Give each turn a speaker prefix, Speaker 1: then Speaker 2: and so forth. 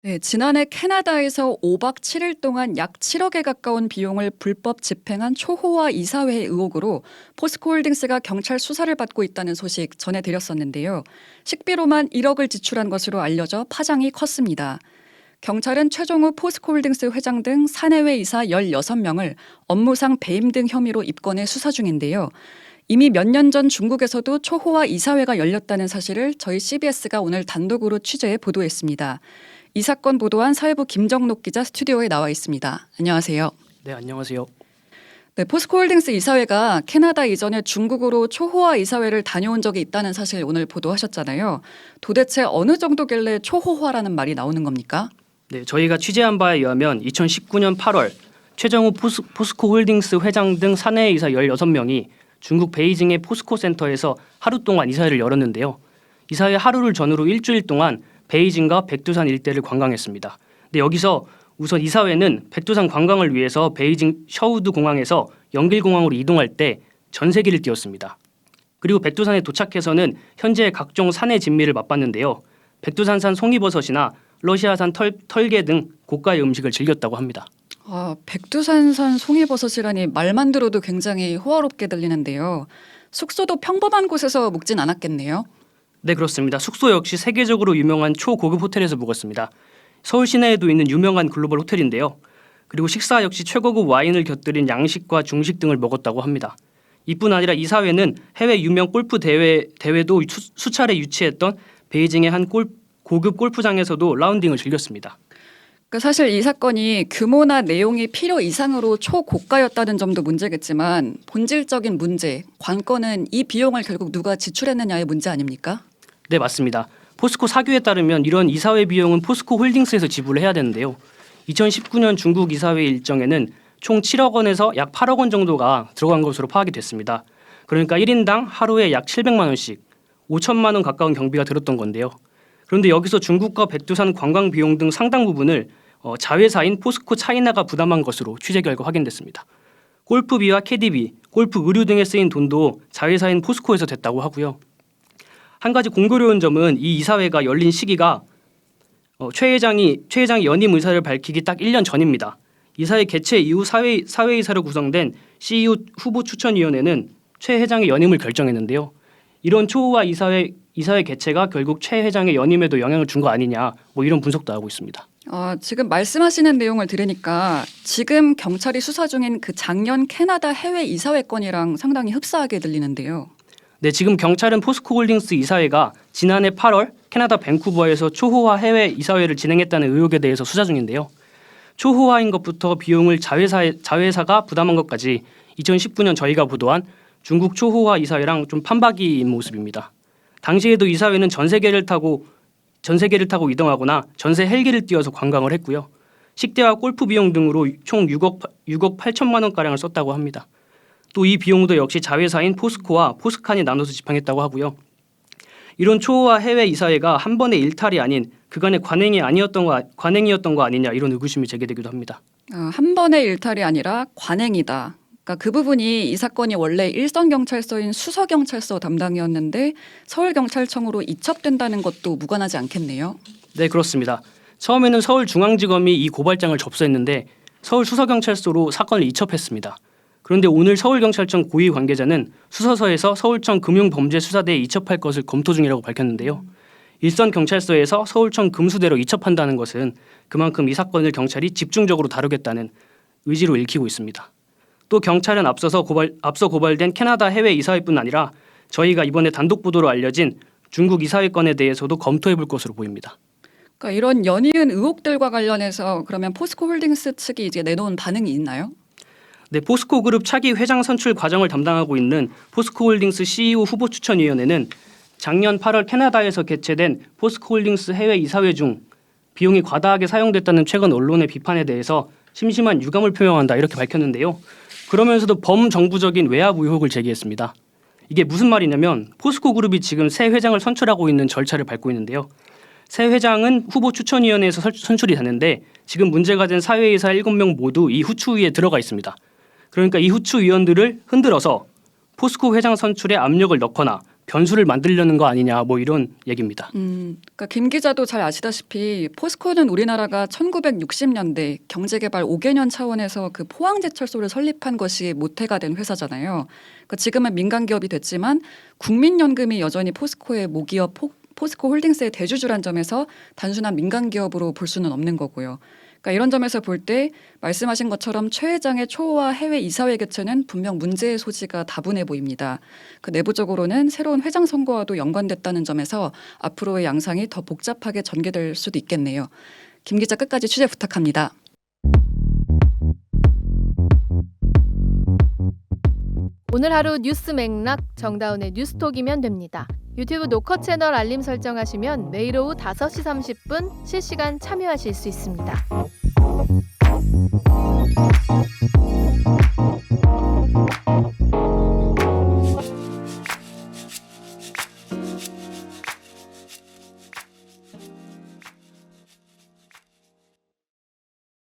Speaker 1: 네, 지난해 캐나다에서 5박 7일 동안 약 7억에 가까운 비용을 불법 집행한 초호화 이사회 의혹으로 포스코홀딩스가 경찰 수사를 받고 있다는 소식 전해드렸었는데요. 식비로만 1억을 지출한 것으로 알려져 파장이 컸습니다. 경찰은 최종우 포스코홀딩스 회장 등 사내외 이사 16명을 업무상 배임 등 혐의로 입건해 수사 중인데요. 이미 몇 년 전 중국에서도 초호화 이사회가 열렸다는 사실을 저희 CBS가 오늘 단독으로 취재해 보도했습니다. 이 사건 보도한 사회부 김정록 기자 스튜디오에 나와 있습니다. 안녕하세요.
Speaker 2: 네, 안녕하세요.
Speaker 1: 네, 포스코홀딩스 이사회가 캐나다 이전에 중국으로 초호화 이사회를 다녀온 적이 있다는 사실 오늘 보도하셨잖아요. 도대체 어느 정도길래 초호화라는 말이 나오는 겁니까?
Speaker 2: 네, 저희가 취재한 바에 의하면 2019년 8월 최정우 포스코홀딩스 회장 등 사내이사 16명이 중국 베이징의 포스코 센터에서 하루 동안 이사회를 열었는데요. 이사회 하루를 전후로 일주일 동안 베이징과 백두산 일대를 관광했습니다. 근데 여기서 우선 이사회는 백두산 관광을 위해서 베이징 셔우드 공항에서 영길 공항으로 이동할 때 전세기를 띄웠습니다. 그리고 백두산에 도착해서는 현재 각종 산의 진미를 맛봤는데요. 백두산산 송이버섯이나 러시아산 털개 등 고가의 음식을 즐겼다고 합니다.
Speaker 1: 백두산산 송이버섯이라니 말만 들어도 굉장히 호화롭게 들리는데요. 숙소도 평범한 곳에서 묵진 않았겠네요.
Speaker 2: 네, 그렇습니다. 숙소 역시 세계적으로 유명한 초고급 호텔에서 묵었습니다. 서울 시내에도 있는 유명한 글로벌 호텔인데요. 그리고 식사 역시 최고급 와인을 곁들인 양식과 중식 등을 먹었다고 합니다. 이뿐 아니라 이사회는 해외 유명 골프 대회도 수차례 유치했던 베이징의 한 고급 골프장에서도 라운딩을 즐겼습니다.
Speaker 1: 사실 이 사건이 규모나 내용이 필요 이상으로 초고가였다는 점도 문제겠지만 본질적인 문제, 관건은 이 비용을 결국 누가 지출했느냐의 문제 아닙니까?
Speaker 2: 네, 맞습니다. 포스코 사규에 따르면 이런 이사회 비용은 포스코 홀딩스에서 지불을 해야 되는데요. 2019년 중국 이사회 일정에는 총 7억 원에서 약 8억 원 정도가 들어간 것으로 파악이 됐습니다. 그러니까 1인당 하루에 약 700만 원씩 5천만 원 가까운 경비가 들었던 건데요. 그런데 여기서 중국과 백두산 관광 비용 등 상당 부분을 자회사인 포스코 차이나가 부담한 것으로 취재 결과 확인됐습니다. 골프비와 캐디비, 골프 의류 등에 쓰인 돈도 자회사인 포스코에서 됐다고 하고요. 한 가지 공교로운 점은 이 이사회가 열린 시기가 최 회장이 연임 의사를 밝히기 딱 1년 전입니다. 이사회 개최 이후 사회이사로 구성된 CEO 후보 추천위원회는 최 회장의 연임을 결정했는데요. 이런 초호화 이사회 개최가 결국 최 회장의 연임에도 영향을 준 거 아니냐, 이런 분석도 하고 있습니다.
Speaker 1: 지금 말씀하시는 내용을 들으니까 지금 경찰이 수사 중인 그 작년 캐나다 해외 이사회 건이랑 상당히 흡사하게 들리는데요.
Speaker 2: 네, 지금 경찰은 포스코홀딩스 이사회가 지난해 8월 캐나다 밴쿠버에서 초호화 해외 이사회를 진행했다는 의혹에 대해서 수사 중인데요. 초호화인 것부터 비용을 자회사가 부담한 것까지 2019년 저희가 보도한 중국 초호화 이사회랑 좀 판박이인 모습입니다. 당시에도 이사회는 전세계를 타고 이동하거나 전세 헬기를 띄워서 관광을 했고요. 식대와 골프 비용 등으로 총 6억 8천만 원가량을 썼다고 합니다. 또 이 비용도 역시 자회사인 포스코와 포스칸이 나눠서 집행했다고 하고요. 이런 초호화 해외 이사회가 한 번의 일탈이 아닌 그간의 관행이었던 거 아니냐, 이런 의구심이 제기되기도 합니다.
Speaker 1: 한 번의 일탈이 아니라 관행이다. 그러니까 그 부분이 이 사건이 원래 일선경찰서인 수서경찰서 담당이었는데 서울경찰청으로 이첩된다는 것도 무관하지 않겠네요.
Speaker 2: 네, 그렇습니다. 처음에는 서울중앙지검이 이 고발장을 접수했는데 서울수서경찰서로 사건을 이첩했습니다. 그런데 오늘 서울경찰청 고위 관계자는 수서서에서 서울청 금융범죄수사대에 이첩할 것을 검토 중이라고 밝혔는데요. 일선경찰서에서 서울청 금수대로 이첩한다는 것은 그만큼 이 사건을 경찰이 집중적으로 다루겠다는 의지로 읽히고 있습니다. 또 경찰은 앞서 고발된 캐나다 해외 이사회뿐 아니라 저희가 이번에 단독 보도로 알려진 중국 이사회 건에 대해서도 검토해볼 것으로 보입니다.
Speaker 1: 그러니까 이런 연이은 의혹들과 관련해서 그러면 포스코홀딩스 측이 이제 내놓은 반응이 있나요?
Speaker 2: 네, 포스코 그룹 차기 회장 선출 과정을 담당하고 있는 포스코홀딩스 CEO 후보 추천위원회는 작년 8월 캐나다에서 개최된 포스코홀딩스 해외 이사회 중 비용이 과다하게 사용됐다는 최근 언론의 비판에 대해서 심심한 유감을 표명한다, 이렇게 밝혔는데요. 그러면서도 범정부적인 외압 의혹을 제기했습니다. 이게 무슨 말이냐면 포스코 그룹이 지금 새 회장을 선출하고 있는 절차를 밟고 있는데요. 새 회장은 후보 추천위원회에서 선출이 됐는데 지금 문제가 된 사회이사 7명 모두 이 후추위에 들어가 있습니다. 그러니까 이 후추위원들을 흔들어서 포스코 회장 선출에 압력을 넣거나 변수를 만들려는 거 아니냐 뭐 이런 얘기입니다.
Speaker 1: 그러니까 김 기자도 잘 아시다시피 포스코는 우리나라가 1960년대 경제개발 5개년 차원에서 그 포항제철소를 설립한 것이 모태가 된 회사잖아요. 그러니까 지금은 민간 기업이 됐지만 국민연금이 여전히 포스코의 모기업 포스코 홀딩스의 대주주란 점에서 단순한 민간 기업으로 볼 수는 없는 거고요. 그러니까 이런 점에서 볼 때 말씀하신 것처럼 최 회장의 초호화 해외 이사회 개최는 분명 문제의 소지가 다분해 보입니다. 그 내부적으로는 새로운 회장 선거와도 연관됐다는 점에서 앞으로의 양상이 더 복잡하게 전개될 수도 있겠네요. 김 기자 끝까지 취재 부탁합니다.
Speaker 3: 오늘 하루 뉴스 맥락 정다운의 뉴스톡이면 됩니다. 유튜브 노컷 채널 알림 설정하시면 매일 오후 5시 30분 실시간 참여하실 수 있습니다.